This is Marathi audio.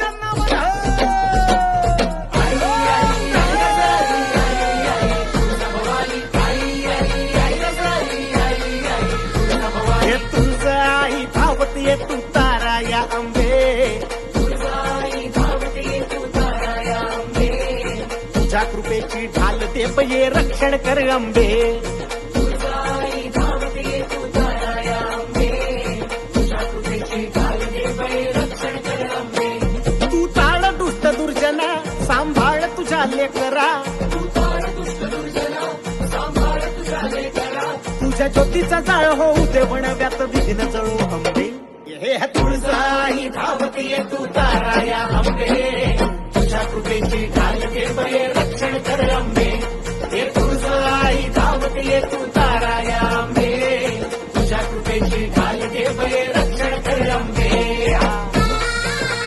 त्यांना म्हणा. हे तुझं आई धावत ये तू तारा या अंबे, तुझ्या कृपेची ढाल दे ये रक्षण कर अंबे. तू ताळ दुष्ट दुर्जना सांभाळ तुझ्या लेकरा, तुझ्या ज्योतीचा जाळ होऊ दे बनव्यात विघ्न जळू अंबे. हे तुळजाई धावत ये तू तारा या